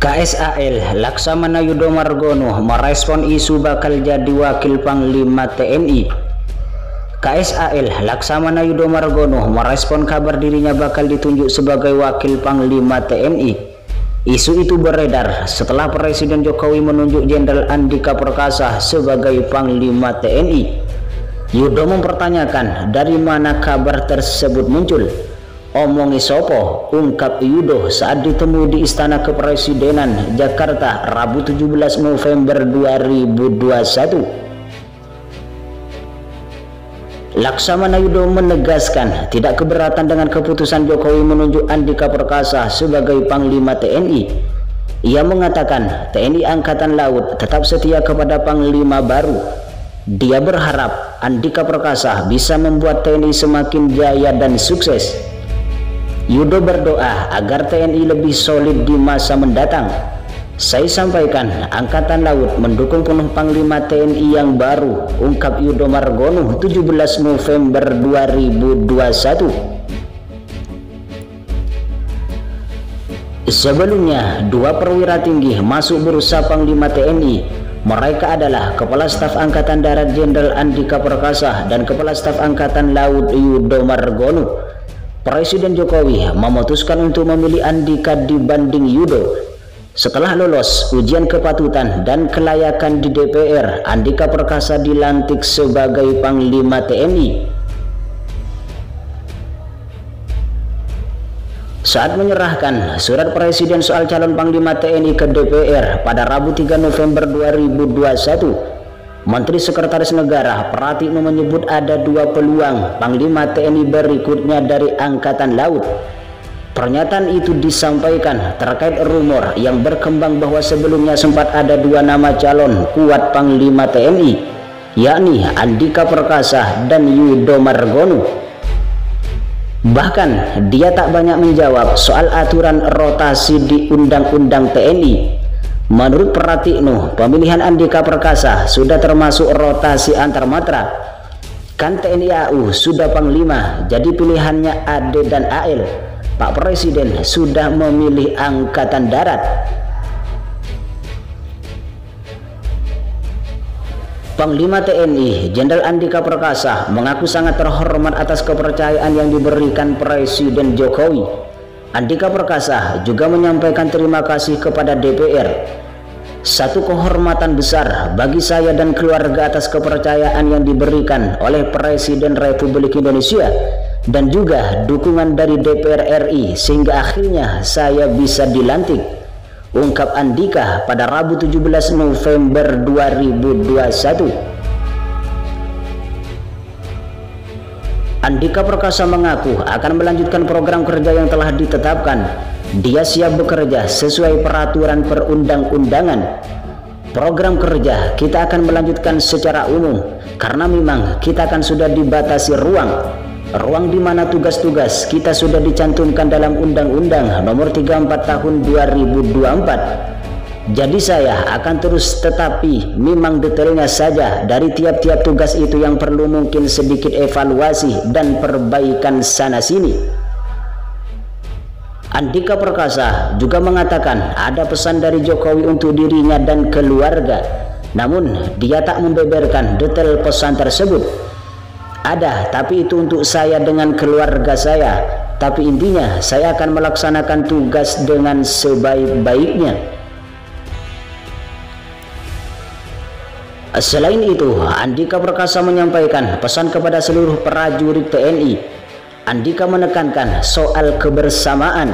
KSAL Laksamana Yudo Margono merespon isu bakal jadi wakil Panglima TNI. KSAL Laksamana Yudo Margono merespon kabar dirinya bakal ditunjuk sebagai wakil Panglima TNI. Isu itu beredar setelah Presiden Jokowi menunjuk Jenderal Andika Perkasa sebagai Panglima TNI. Yudo mempertanyakan dari mana kabar tersebut muncul. Omongi sopo, ungkap Yudo saat ditemu di Istana Kepresidenan Jakarta Rabu 17 November 2021. Laksamana Yudo menegaskan tidak keberatan dengan keputusan Jokowi menunjuk Andika Perkasa sebagai Panglima TNI. Ia mengatakan TNI Angkatan Laut tetap setia kepada Panglima baru. Dia berharap Andika Perkasa bisa membuat TNI semakin jaya dan sukses. Yudo berdoa agar TNI lebih solid di masa mendatang. Saya sampaikan Angkatan Laut mendukung penuh Panglima TNI yang baru, ungkap Yudo Margono 17 November 2021. Sebelumnya, dua perwira tinggi masuk bursa Panglima TNI. Mereka adalah Kepala Staf Angkatan Darat Jenderal Andika Perkasa dan Kepala Staf Angkatan Laut Yudo Margono. Presiden Jokowi memutuskan untuk memilih Andika dibanding Yudo. Setelah lolos ujian kepatutan dan kelayakan di DPR, Andika Perkasa dilantik sebagai Panglima TNI. Saat menyerahkan surat Presiden soal calon Panglima TNI ke DPR pada Rabu 3 November 2021, Menteri Sekretaris Negara Pratikno menyebut ada dua peluang Panglima TNI berikutnya dari Angkatan Laut. Pernyataan itu disampaikan terkait rumor yang berkembang bahwa sebelumnya sempat ada dua nama calon kuat Panglima TNI, yakni Andika Perkasa dan Yudo Margono. Bahkan dia tak banyak menjawab soal aturan rotasi di Undang-Undang TNI. Menurut Pratikno, pemilihan Andika Perkasa sudah termasuk rotasi antar matra. Kan TNI AU sudah Panglima, jadi pilihannya AD dan AL. Pak Presiden sudah memilih Angkatan Darat. Panglima TNI Jenderal Andika Perkasa mengaku sangat terhormat atas kepercayaan yang diberikan Presiden Jokowi. Andika Perkasa juga menyampaikan terima kasih kepada DPR. Satu kehormatan besar bagi saya dan keluarga atas kepercayaan yang diberikan oleh Presiden Republik Indonesia dan juga dukungan dari DPR RI sehingga akhirnya saya bisa dilantik, ungkap Andika pada Rabu 17 November 2021. Andika Perkasa mengaku akan melanjutkan program kerja yang telah ditetapkan. Dia siap bekerja sesuai peraturan perundang-undangan. Program kerja kita akan melanjutkan secara umum karena memang kita akan sudah dibatasi ruang di mana tugas-tugas kita sudah dicantumkan dalam Undang-Undang Nomor 34 Tahun 2024. Jadi saya akan terus, tetapi memang detailnya saja dari tiap-tiap tugas itu yang perlu mungkin sedikit evaluasi dan perbaikan sana-sini. Andika Perkasa juga mengatakan ada pesan dari Jokowi untuk dirinya dan keluarga. Namun dia tak membeberkan detail pesan tersebut. Ada, tapi itu untuk saya dengan keluarga saya. Tapi intinya saya akan melaksanakan tugas dengan sebaik-baiknya. Selain itu, Andika Perkasa menyampaikan pesan kepada seluruh prajurit TNI. Andika menekankan soal kebersamaan.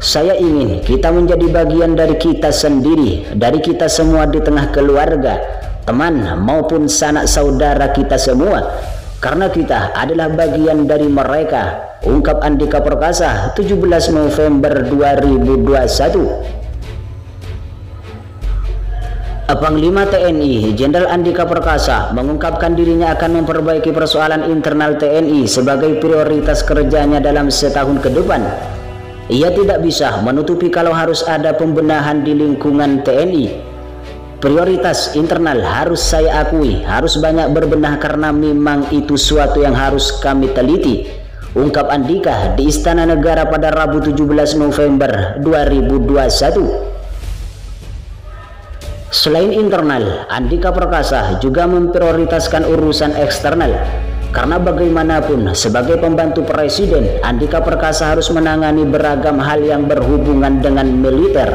Saya ingin kita menjadi bagian dari kita sendiri, dari kita semua di tengah keluarga, teman maupun sanak saudara kita semua, karena kita adalah bagian dari mereka, ungkap Andika Perkasa 17 November 2021. Panglima TNI Jenderal Andika Perkasa mengungkapkan dirinya akan memperbaiki persoalan internal TNI sebagai prioritas kerjanya dalam setahun ke depan. Ia tidak bisa menutupi kalau harus ada pembenahan di lingkungan TNI. Prioritas internal harus saya akui harus banyak berbenah karena memang itu suatu yang harus kami teliti, ungkap Andika di Istana Negara pada Rabu 17 November 2021. Selain internal, Andika Perkasa juga memprioritaskan urusan eksternal. Karena bagaimanapun, sebagai pembantu presiden, Andika Perkasa harus menangani beragam hal yang berhubungan dengan militer.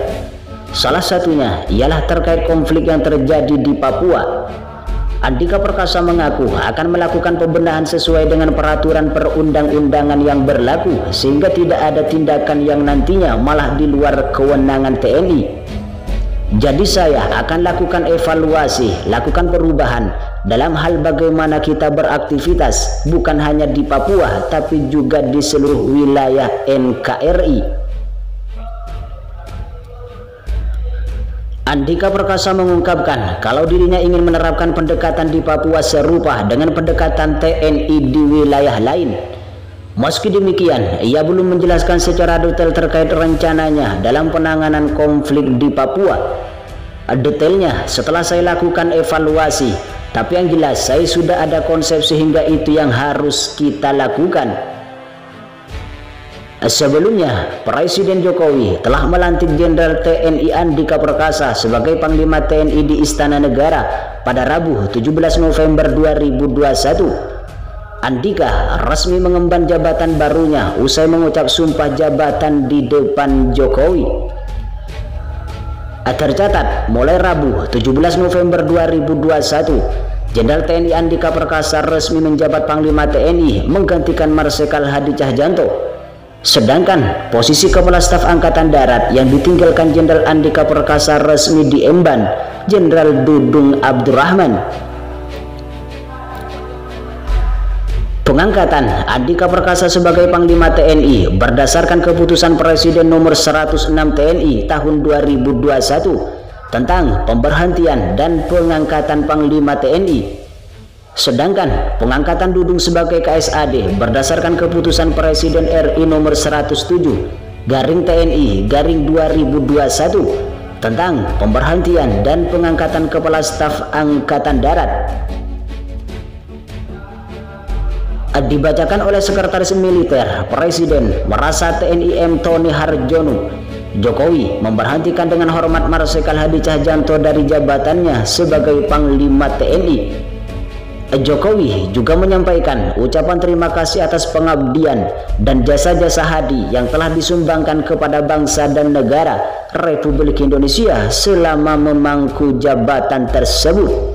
Salah satunya ialah terkait konflik yang terjadi di Papua. Andika Perkasa mengaku akan melakukan pembenahan sesuai dengan peraturan perundang-undangan yang berlaku, sehingga tidak ada tindakan yang nantinya malah di luar kewenangan TNI. Jadi saya akan lakukan evaluasi, lakukan perubahan dalam hal bagaimana kita beraktivitas, bukan hanya di Papua tapi juga di seluruh wilayah NKRI. Andika Perkasa mengungkapkan kalau dirinya ingin menerapkan pendekatan di Papua serupa dengan pendekatan TNI di wilayah lain. Meski demikian, ia belum menjelaskan secara detail terkait rencananya dalam penanganan konflik di Papua. Detailnya setelah saya lakukan evaluasi, tapi yang jelas saya sudah ada konsep sehingga itu yang harus kita lakukan. Sebelumnya, Presiden Jokowi telah melantik Jenderal TNI Andika Perkasa sebagai Panglima TNI di Istana Negara pada Rabu 17 November 2021. Andika resmi mengemban jabatan barunya usai mengucap sumpah jabatan di depan Jokowi. Tercatat, mulai Rabu 17 November 2021, Jenderal TNI Andika Perkasa resmi menjabat Panglima TNI menggantikan Marsikal Hadi Cahyanto. Sedangkan posisi Kepala Staf Angkatan Darat yang ditinggalkan Jenderal Andika Perkasa resmi diemban Jenderal Dudung Abdurrahman. Pengangkatan Andika Perkasa sebagai Panglima TNI berdasarkan keputusan Presiden nomor 106 TNI tahun 2021 tentang pemberhentian dan pengangkatan Panglima TNI. Sedangkan pengangkatan Dudung sebagai KSAD berdasarkan keputusan Presiden RI nomor 107/TNI/2021 tentang pemberhentian dan pengangkatan Kepala Staf Angkatan Darat. Dibacakan oleh Sekretaris Militer Presiden merasa TNI M. Tony Harjono, Jokowi memberhentikan dengan hormat Marsikal Hadi Cahyanto dari jabatannya sebagai Panglima TNI. Jokowi juga menyampaikan ucapan terima kasih atas pengabdian dan jasa-jasa Hadi yang telah disumbangkan kepada bangsa dan negara Republik Indonesia selama memangku jabatan tersebut.